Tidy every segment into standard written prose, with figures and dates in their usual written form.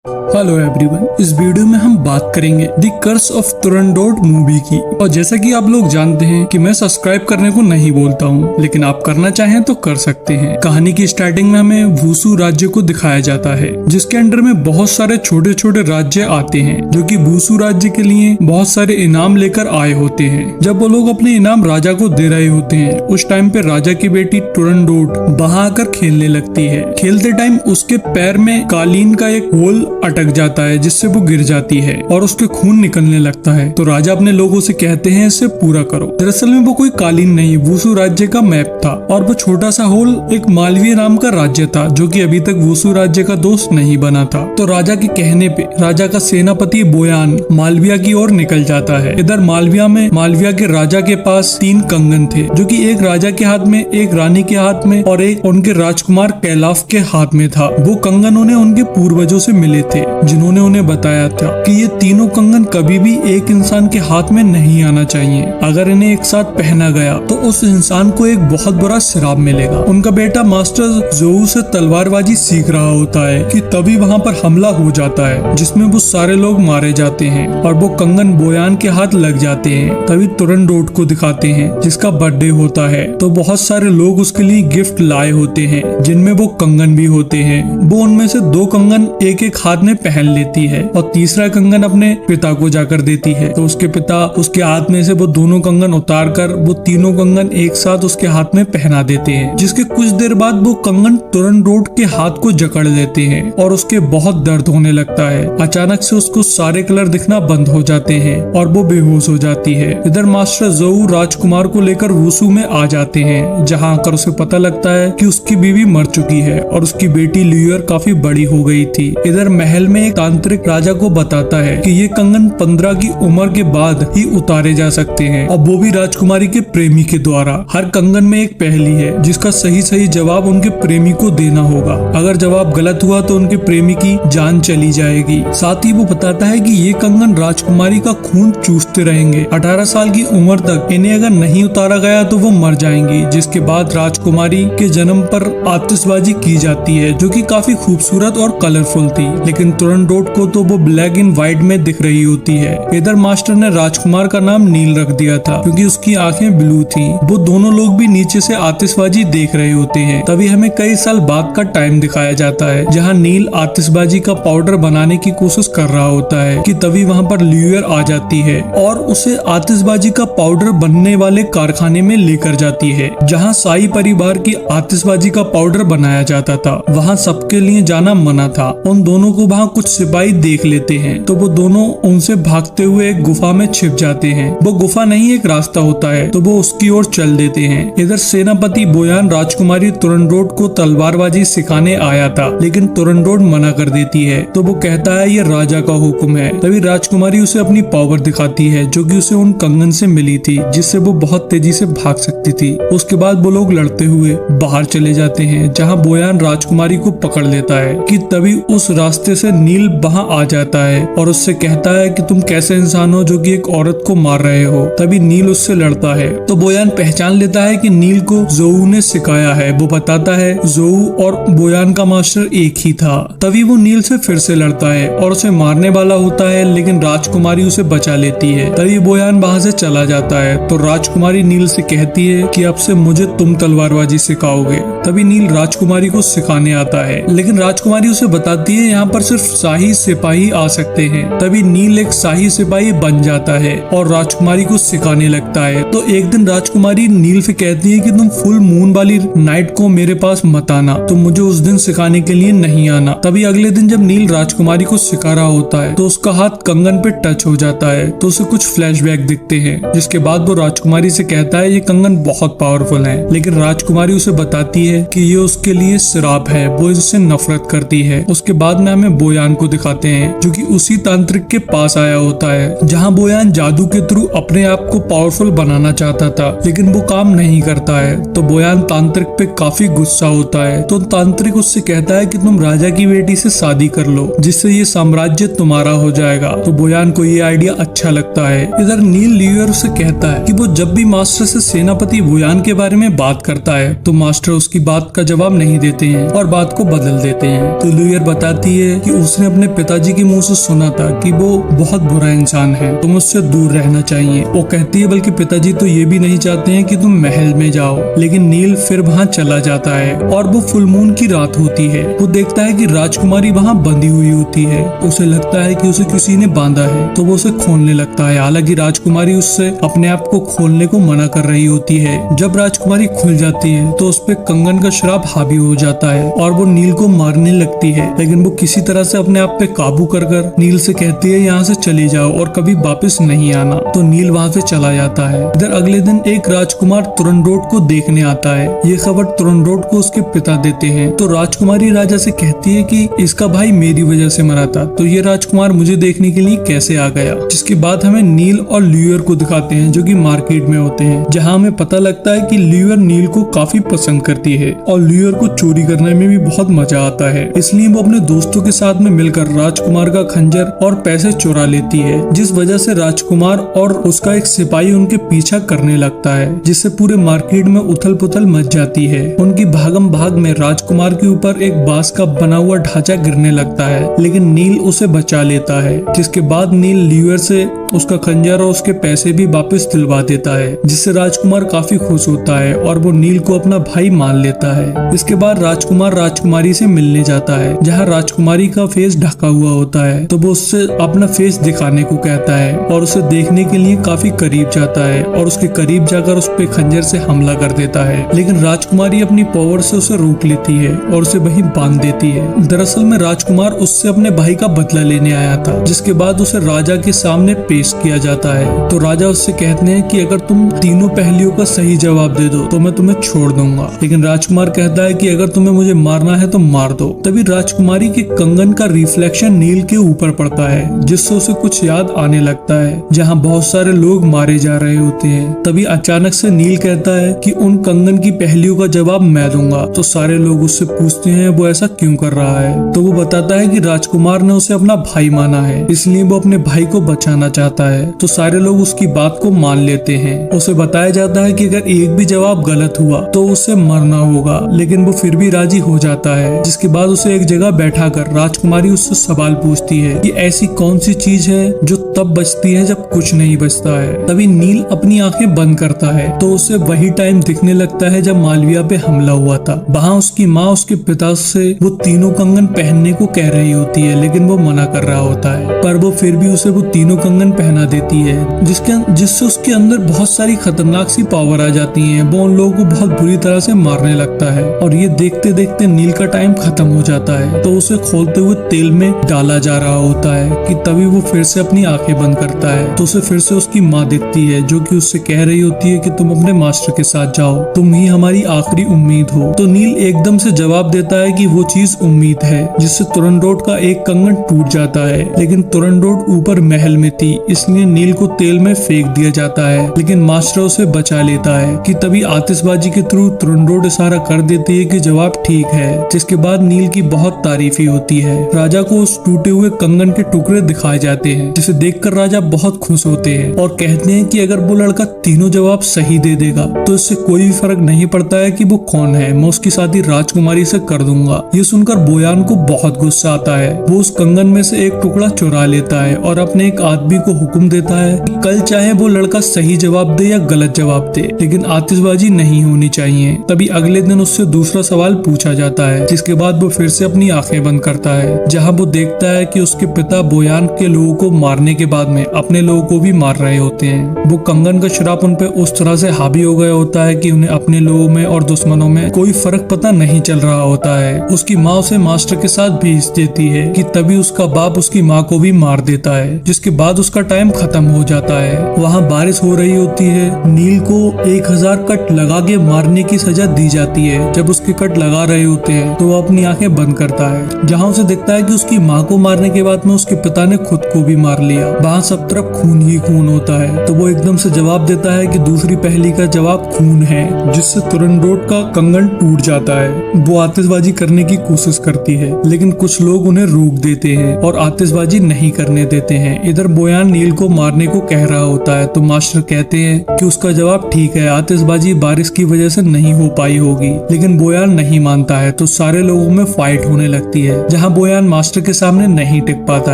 Hello everyone, इस video में हम बात करेंगे द कर्स ऑफ तुरंडोट मूवी की। और जैसा कि आप लोग जानते हैं कि मैं सब्सक्राइब करने को नहीं बोलता हूं, लेकिन आप करना चाहें तो कर सकते हैं। कहानी की स्टार्टिंग में हमें वुसु राज्य को दिखाया जाता है, जिसके अंडर में बहुत सारे छोटे छोटे राज्य आते हैं, जो कि वुसु राज्य के लिए बहुत सारे इनाम लेकर आए होते हैं। जब वो लोग अपने इनाम राजा को दे रहे होते हैं, उस टाइम पे राजा की बेटी तुरंडोट वहां आकर खेलने लगती है। खेलते टाइम उसके पैर में कालीन का एक होल अटक जाता है, जिससे वो गिर जाती है और उसके खून निकलने लगता है। तो राजा अपने लोगों से कहते हैं इसे पूरा करो। दरअसल में वो कोई कालीन नहीं, वुसु राज्य का मैप था, और वो छोटा सा होल एक मालवीय नाम का राज्य था, जो कि अभी तक वुसु राज्य का दोस्त नहीं बना था। तो राजा के कहने पे राजा का सेनापति बोयान मालविया की ओर निकल जाता है। इधर मालविया के राजा के पास 3 कंगन थे, जो कि एक राजा के हाथ में, एक रानी के हाथ में और एक उनके राजकुमार कैलाफ के हाथ में था। वो कंगन उन्हें उनके पूर्वजों से मिले थे, जिन्होंने उन्हें बताया था कि ये तीनों कंगन कभी भी एक इंसान के हाथ में नहीं आना चाहिए। अगर इन्हें एक साथ पहना गया तो उस इंसान को एक बहुत बड़ा श्राप मिलेगा। उनका बेटा मास्टर जोऊ से तलवारबाजी सीख रहा होता है कि तभी वहाँ पर हमला हो जाता है, जिसमें वो सारे लोग मारे जाते हैं और वो कंगन बोयान के हाथ लग जाते हैं। तभी तुरंडोट को दिखाते हैं, जिसका बर्थडे होता है। तो बहुत सारे लोग उसके लिए गिफ्ट लाए होते हैं, जिनमें वो कंगन भी होते हैं। वो उनमें से 2 कंगन एक एक हाथ में पहन लेती है और तीसरा कंगन अपने पिता को जाकर देती है। तो उसके पिता उसके हाथ में से वो दोनों कंगन उतार कर वो तीनों कंगन एक साथ उसके हाथ में पहना देते हैं, जिसके कुछ देर बाद वो कंगन तुरंडोट के हाथ को जकड़ लेते हैं और उसके बहुत दर्द होने लगता है। अचानक से उसको सारे कलर दिखना बंद हो जाते हैं और वो बेहोश हो जाती है। इधर मास्टर जोऊ राजकुमार को लेकर वुसु में आ जाते हैं, जहाँ आकर उसे पता लगता है कि उसकी बीवी मर चुकी है और उसकी बेटी ल्यूयर काफी बड़ी हो गई थी। इधर महल में एक तांत्रिक राजा को बताता है कि ये कंगन 15 की उम्र के बाद ही उतारे जा सकते हैं, और वो भी राजकुमारी के प्रेमी के द्वारा। हर कंगन में एक पहेली है, जिसका सही जवाब उनके प्रेमी को देना होगा। अगर जवाब गलत हुआ तो उनके प्रेमी की जान चली जाएगी। साथ ही वो बताता है कि ये कंगन राजकुमारी का खून चूसते रहेंगे 18 साल की उम्र तक। इन्हें अगर नहीं उतारा गया तो वो मर जाएंगी, जिसके बाद राजकुमारी के जन्म पर आतिशबाजी की जाती है, जो कि काफी खूबसूरत और कलरफुल थी। लेकिन तुरंडोट को तो वो ब्लैक एंड व्हाइट में दिख रही होती है। इधर मास्टर ने राजकुमार का नाम नील रख दिया था, क्योंकि उसकी आंखें ब्लू थी। वो दोनों लोग भी नीचे से आतिशबाजी देख रहे होते हैं। तभी हमें कई साल बाद का टाइम दिखाया जाता है, जहाँ नील आतिशबाजी का पाउडर बनाने की कोशिश कर रहा होता है कि तभी वहाँ पर ल्यूयर आ जाती है और उसे आतिशबाजी का पाउडर बनने वाले कारखाने में लेकर जाती है, जहाँ साई परिवार की आतिशबाजी का पाउडर बनाया जाता था। वहाँ सबके लिए जाना मना था। उन दोनों को वहाँ कुछ सिपाही देख लेते हैं, तो वो दोनों उनसे भागते हुए एक गुफा में छिप जाते हैं। वो गुफा नहीं, एक रास्ता होता है, तो वो उसकी ओर चल देते हैं। इधर सेनापति बोयान राजकुमारी तुरंडोट को तलवारबाजी सिखाने आया था, लेकिन तुरंडोट मना कर देती है। तो वो कहता है ये राजा का हुक्म है। तभी राजकुमारी उसे अपनी पावर दिखाती है, जो कि उसे उन कंगन से मिली थी, जिससे वो बहुत तेजी से भाग सकती थी। उसके बाद वो लोग लड़ते हुए बाहर चले जाते हैं, जहाँ बोयान राजकुमारी को पकड़ लेता है कि तभी उस रास्ते से नील वहाँ आ जाता है और उससे कहता है कि तुम कैसे इंसान हो जो कि एक औरत को मार रहे हो। तभी नील उससे लड़ता है, तो बोयान पहचान लेता है कि नील को जोऊ ने सिखाया है। वो बताता है जोऊ और बोयान का मास्टर एक ही था। तभी वो नील से फिर से लड़ता है और उसे मारने वाला होता है, लेकिन राजकुमारी उसे बचा लेती है। तभी बोयान वहाँ से चला जाता है, तो राजकुमारी नील से कहती है कि अब से मुझे तुम तलवारबाजी सिखाओगे। तभी नील राजकुमारी को सिखाने आता है, लेकिन राजकुमारी उसे बताती है यहाँ पर सिर्फ शाही सिपाही आ सकते हैं। तभी नील एक शाही सिपाही बन जाता है और राजकुमारी को सिखाने लगता है। तो एक दिन राजकुमारी नील से कहती है कि तुम फुल मून वाली नाइट को मेरे पास मत आना, तो मुझे उस दिन सिखाने के लिए नहीं आना। तभी अगले दिन जब नील राजकुमारी को सिखा रहा होता है, तो उसका हाथ कंगन पे टच हो जाता है, तो उसे कुछ फ्लैशबैक दिखते हैं, जिसके बाद वो राजकुमारी से कहता है ये कंगन बहुत पावरफुल है। लेकिन राजकुमारी उसे बताती है कि ये उसके लिए श्राप है, वो इससे नफरत करती है। उसके बाद में हमें बोयान को दिखाते हैं, जो कि उसी तांत्रिक के पास आया होता है, जहाँ बोयान जादू के थ्रू अपने आप को पावरफुल बनाना चाहता था, लेकिन वो काम नहीं करता है। तो बोयान तांत्रिक पे काफी गुस्सा होता है। तो तांत्रिक उससे कहता है कि तुम राजा की बेटी से शादी कर लो, जिससे ये साम्राज्य तुम्हारा हो जाएगा। तो बोयान को ये आइडिया अच्छा लगता है। इधर नील ल्यूयर से कहता है कि वो जब भी मास्टर से सेनापति बोयान के बारे में बात करता है, तो मास्टर उसकी बात का जवाब नहीं देते हैं और बात को बदल देते हैं। तो ल्यूयर बताती है है कि उसने अपने पिताजी के मुंह से सुना था कि वो बहुत बुरा इंसान है, तुम उससे दूर रहना चाहिए। वो कहती है बल्कि पिताजी तो ये भी नहीं चाहते हैं कि तुम महल में जाओ। लेकिन नील फिर वहाँ चला जाता है और वो फुल मून की रात होती है। वो देखता है कि राजकुमारी वहाँ बंधी हुई होती है। उसे लगता है कि उसे किसी ने बांधा है, तो वो उसे खोलने लगता है। हालांकि राजकुमारी उससे अपने आप को खोलने को मना कर रही होती है। जब राजकुमारी खुल जाती है तो उस पे कंगन का श्राप हावी हो जाता है और वो नील को मारने लगती है। लेकिन वो किसी तरह से अपने आप पे काबू कर नील से कहती है यहाँ से चली जाओ और कभी वापस नहीं आना। तो नील वहाँ से चला जाता है। इधर अगले दिन एक राजकुमार तुरंडोट को देखने आता है। ये खबर तुरंडोट को उसके पिता देते हैं। तो राजकुमारी राजा से कहती है कि इसका भाई मेरी वजह से मरा था, तो ये राजकुमार मुझे देखने के लिए कैसे आ गया। जिसके बाद हमें नील और ल्यूअर को दिखाते हैं जो कि मार्केट में होते हैं, जहाँ हमें पता लगता है कि ल्यूअर नील को काफी पसंद करती है और ल्यूअर को चोरी करने में भी बहुत मजा आता है। इसलिए वो अपने दोस्तों के साथ में मिलकर राजकुमार का खंजर और पैसे चुरा लेती है, जिस वजह से राजकुमार और उसका एक सिपाही उनके पीछा करने लगता है, जिससे पूरे मार्केट में उथल पुथल मच जाती है। उनकी भागम भाग में राजकुमार के ऊपर एक बांस का बना हुआ ढांचा गिरने लगता है, लेकिन नील उसे बचा लेता है। जिसके बाद नील ल्यूअर से उसका खंजर और उसके पैसे भी वापस दिलवा देता है, जिससे राजकुमार काफी खुश होता है और वो नील को अपना भाई मान लेता है। इसके बाद राजकुमार राजकुमारी से मिलने जाता है, जहाँ राजकुमारी का फेस ढका हुआ होता है। तो वो उससे अपना फेस दिखाने को कहता है और उसे देखने के लिए काफी करीब जाता है और उसके करीब जाकर उस पे खंजर से हमला कर देता है। लेकिन राजकुमारी अपनी पावर से उसे रोक लेती है और उसे वहीं बांध देती है। दरअसल में राजकुमार उससे अपने भाई का बदला लेने आया था, जिसके बाद उसे राजा के सामने पेश किया जाता है। तो राजा उससे कहते हैं कि अगर तुम तीनों पहेलियों का सही जवाब दे दो तो मैं तुम्हें छोड़ दूंगा। लेकिन राजकुमार कहता है कि अगर तुम्हें मुझे मारना है तो मार दो। तभी राजकुमारी के कंगन का रिफ्लेक्शन नील के ऊपर पड़ता है, जिससे उसे कुछ याद आने लगता है, जहाँ बहुत सारे लोग मारे जा रहे होते हैं। तभी अचानक से नील कहता है कि उन कंगन की पहेलियों का जवाब मैं दूंगा। तो सारे लोग उससे पूछते हैं वो ऐसा क्यों कर रहा है। तो वो बताता है कि राजकुमार ने उसे अपना भाई माना है, इसलिए वो अपने भाई को बचाना चाहता है। तो सारे लोग उसकी बात को मान लेते हैं। उसे बताया जाता है कि अगर एक भी जवाब गलत हुआ तो उसे मरना होगा, लेकिन वो फिर भी राजी हो जाता है। जिसके बाद उसे एक जगह बैठा कर राजकुमारी उससे सवाल पूछती है कि ऐसी कौन सी चीज है जो तब बचती है जब कुछ नहीं बचता है। तभी नील अपनी आंखें बंद करता है तो उसे वही टाइम दिखने लगता है जब मालविया पे हमला हुआ था। वहाँ उसकी माँ उसके पिता से वो तीनों कंगन पहनने को कह रही होती है, लेकिन वो मना कर रहा होता है, पर वो फिर भी उसे वो तीनों कंगन पहना देती है, जिससे उसके अंदर बहुत सारी खतरनाक सी पावर आ जाती है। वो उन लोगों को बहुत बुरी तरह से मारने लगता है और ये देखते देखते नील का टाइम खत्म हो जाता है। तो उसे खोलते हुए तेल में डाला जा रहा होता है कि तभी वो फिर से अपनी आंखें बंद करता है। तो उसे फिर से उसकी माँ दिखती है जो कि उससे कह रही होती है कि तुम अपने मास्टर के साथ जाओ, तुम ही हमारी आखिरी उम्मीद हो। तो नील एकदम से जवाब देता है कि वो चीज उम्मीद है, जिससे तुरंडोट का एक कंगन टूट जाता है। लेकिन तुरंडोट ऊपर महल में थी, इसलिए नील को तेल में फेंक दिया जाता है, लेकिन मास्टर उसे बचा लेता है। कि तभी आतिशबाजी के थ्रू तुरंडोट इशारा कर देती है कि जवाब ठीक है, जिसके बाद नील की बहुत तारीफी होती है। राजा को उस टूटे हुए कंगन के टुकड़े दिखाए जाते हैं, जिसे देखकर राजा बहुत खुश होते हैं और कहते हैं कि अगर वो लड़का तीनों जवाब सही दे देगा तो इससे कोई भी फर्क नहीं पड़ता है कि वो कौन है, मैं उसकी शादी राजकुमारी से कर दूंगा। ये सुनकर बोयान को बहुत गुस्सा आता है। वो उस कंगन में से एक टुकड़ा चुरा लेता है और अपने एक आदमी को हुक्म देता है कि कल चाहे वो लड़का सही जवाब दे या गलत जवाब दे, लेकिन आतिशबाजी नहीं होनी चाहिए। तभी अगले दिन उससे दूसरा सवाल पूछा जाता है, जिसके बाद वो फिर से अपनी आंखें बंद करता है, जहाँ वो देखता है कि उसके पिता बोयान के लोगों को मारने के बाद में अपने लोगों को भी मार रहे होते हैं। वो कंगन का श्राप उन पे उस तरह से हावी हो गया होता है कि उन्हें अपने लोगों में और दुश्मनों में कोई फर्क पता नहीं चल रहा होता है। उसकी माँ उसे मास्टर के साथ भेज देती है कि तभी उसका बाप उसकी माँ को भी मार देता है, जिसके बाद उसका टाइम खत्म हो जाता है। वहाँ बारिश हो रही होती है। नील को 1000 कट लगा के मारने की सजा दी जाती है। जब उसके कट लगा रहे होते हैं तो वो अपनी आंखें बंद करता है, जहाँ उसे दिखता है कि उसकी माँ को मारने के बाद में उसके पिता ने खुद को भी मार लिया। वहाँ सब तरफ खून ही खून होता है। तो वो एकदम से जवाब देता है कि दूसरी पहेली का जवाब खून है, जिससे तुरंडोट का कंगन टूट जाता है। वो आतिशबाजी करने की कोशिश करती है, लेकिन कुछ लोग उन्हें रोक देते हैं और आतिशबाजी नहीं करने देते हैं। इधर बोयान नील को मारने को कह रहा होता है तो मास्टर कहते हैं कि उसका जवाब ठीक है, आतिशबाजी बारिश की वजह से नहीं हो पाई होगी। लेकिन बोयान नहीं मानता है तो सारे लोगों में फाइट होने लगती है। जहाँ बोयान मास्टर के सामने नहीं टिक पाता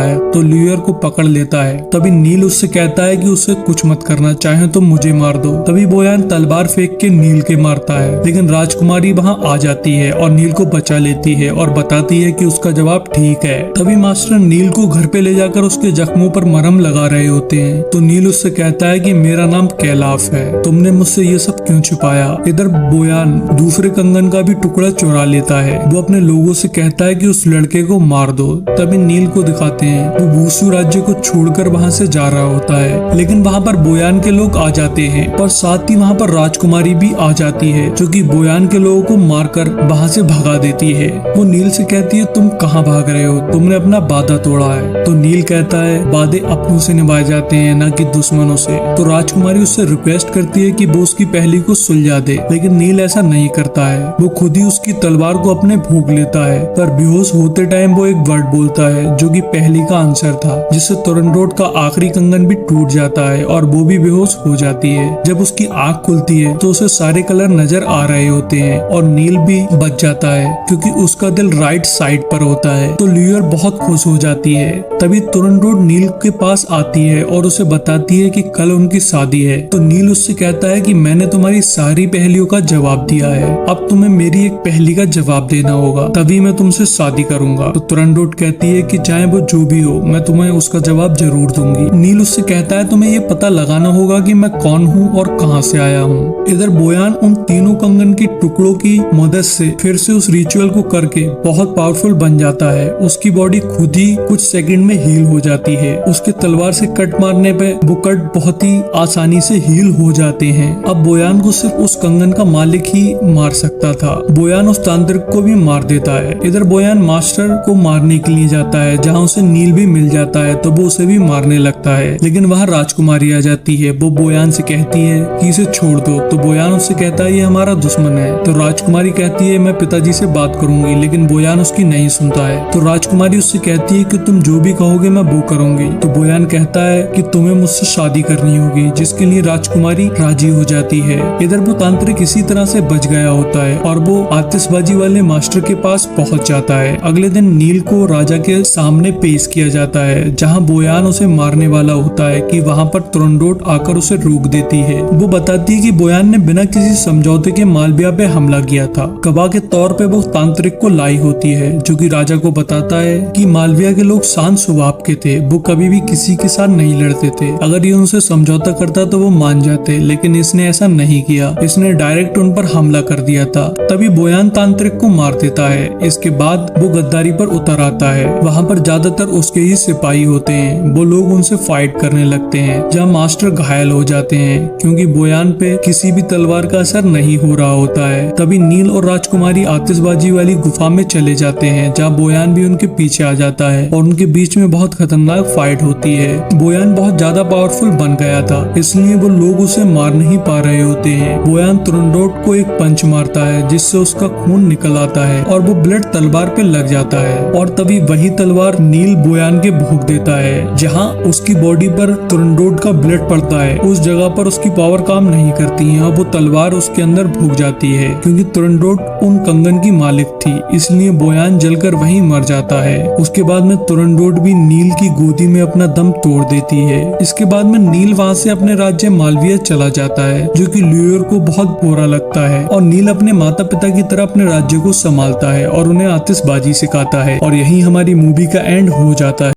है तो ल्यूयर को पकड़ लेता है। तभी नील उससे कहता है कि उससे कुछ मत करना, चाहे तो मुझे मार दो। तभी बोयान तलवार फेंक के नील के मारता है, लेकिन राजकुमारी वहाँ आ जाती है और नील को बचा लेती है और बताती है कि उसका जवाब ठीक है। तभी मास्टर नील को घर पे ले जाकर उसके जख्मों पर मरहम लगा रहे होते हैं तो नील उससे कहता है कि मेरा नाम कैलाश है, तुमने मुझसे ये सब क्यों छुपाया। इधर बोयान दूसरे कंगन का भी टुकड़ा चुरा लेता है। वो अपने लोगों से कहता है कि उस लड़के को मार दो। तभी नील को दिखाते हैं वो वुशु राज्य को छोड़कर वहाँ से जा रहा होता है, लेकिन वहाँ पर बोयान के लोग आ जाते हैं और साथ ही वहाँ पर राजकुमारी भी आ जाती है जो कि बोयान के लोगों को मारकर वहाँ से भगा देती है। वो नील से कहती है तुम कहाँ भाग रहे हो, तुमने अपना वादा तोड़ा है। तो नील कहता है वादे अपनों से निभाए जाते हैं न कि दुश्मनों से। तो राजकुमारी उससे रिक्वेस्ट करती है कि वो उसकी पहली को सुलझा दे, लेकिन नील ऐसा नहीं करता है। वो खुद ही उसकी तलवार को अपने भूख लेता है, पर बेहोश होते टाइम वो एक वर्ड बोलता है जो कि पहली का आंसर था, जिससे तुरंडोट का आखिरी कंगन भी टूट जाता है और वो भी बेहोश हो जाती है। जब उसकी आंख खुलती है तो उसे सारे कलर नजर आ रहे होते हैं और नील भी बच जाता है क्योंकि उसका दिल राइट साइड पर होता है। तो ल्यूयर बहुत खुश हो जाती है। तभी तुरंडोट नील के पास आती है और उसे बताती है कि कल उनकी शादी है। तो नील उससे कहता है कि मैंने तुम्हारी सारी पहेलियों का जवाब दिया है, अब तुम्हें मेरी एक पहेली का जवाब देना होगा, तभी मैं तुमसे शादी करूंगा। तो तुरंडोट कहती है कि चाहे वो जो भी हो मैं तुम्हें उसका जवाब जरूर दूंगी। नील उससे कहता है तुम्हें ये पता लगाना होगा कि मैं कौन हूँ और कहाँ से आया हूँ। इधर बोयान उन तीनों कंगन की टुकड़ों की मदद से फिर से उस रिचुअल को करके बहुत पावरफुल बन जाता है। उसकी बॉडी खुद ही कुछ सेकंड में हील हो जाती है। उसके तलवार से कट मारने पे वो कट बहुत ही आसानी से हील हो जाते हैं। अब बोयान को सिर्फ उस कंगन का मालिक ही मार सकता था। बोयान उस तांत्रिक को भी मार देता है। इधर बोयान मास्टर को मारने के लिए जाता है, जहाँ उसे नील भी मिल जाता है तो वो उसे भी मारने लगता है, लेकिन वहाँ राजकुमारी आ जाती है। वो बोयान से कहती है कि इसे छोड़ दो। तो बोयान उससे कहता है ये हमारा दुश्मन है। तो राजकुमारी कहती है मैं पिताजी से बात करूंगी, लेकिन बोयान उसकी नहीं सुनता है। तो राजकुमारी उससे कहती है कि तुम जो भी कहोगे मैं वो करूंगी। तो बोयान कहता है कि तुम्हें मुझसे शादी करनी होगी, जिसके लिए राजकुमारी राजी हो जाती है। इधर वो तांत्रिक इसी तरह से बच गया होता है और वो आतिशबाजी वाले मास्टर के पास पहुंच जाता है। अगले दिन नील को राजा के सामने पेश किया जाता है, जहां बोयान उसे मारने वाला होता है कि वहां पर तुरंडोट आकर उसे रोक देती है। वो बताती है कि बोयान ने बिना किसी समझौते के मालविया पे हमला किया था। गवाह के तौर पे वो तांत्रिक को लाई होती है, जो कि राजा को बताता है कि मालविया के लोग शांत स्वभाव के थे, वो कभी भी किसी के साथ नहीं लड़ते थे। अगर ये उनसे समझौता करता तो वो मान जाते, लेकिन इसने ऐसा नहीं किया। इसने डायरेक्ट उन पर हमला कर दिया था। तभी बोयान तांत्रिक को मार देता है। इसके बाद वो गद्दारी पर उतर आता है। वहाँ पर ज्यादातर उसके ही सिपाही होते हैं। वो लोग उनसे फाइट करने लगते हैं, जहाँ मास्टर घायल हो जाते हैं क्योंकि बोयान पे किसी भी तलवार का असर नहीं हो रहा होता है। तभी नील और राजकुमारी आतिशबाजी वाली गुफा में चले जाते हैं, जहाँ बोयान भी उनके पीछे आ जाता है और उनके बीच में बहुत खतरनाक फाइट होती है। बोयान बहुत ज्यादा पावरफुल बन गया था, इसलिए वो लोग उसे मार नहीं पा रहे होते हैं। बोयान तुरंडोट को एक पंच मारता है, जिससे उसका खून निकल आता है और वो ब्लड तलवार पे लग जाता है। और तभी वही तलवार नील बोयान के भोंक देता है, जहाँ उसकी बॉडी पर तुरंडोट का ब्लड पड़ता है। उस जगह पर उसकी पावर काम नहीं करती है और वो तलवार उसके अंदर भूख जाती है, क्योंकि तुरंडोट उन कंगन की मालिक थी, इसलिए बोयान जलकर वहीं मर जाता है। उसके बाद में तुरंडोट भी नील की गोदी में अपना दम तोड़ देती है। इसके बाद में नील वहाँ से अपने राज्य मालविया चला जाता है, जो कि ल्यूयर को बहुत बुरा लगता है और नील अपने माता पिता की तरह अपने राज्य को संभालता है और उन्हें आतिशबाजी सिखाता है। और यही हमारी मूवी का एंड हो जाता है।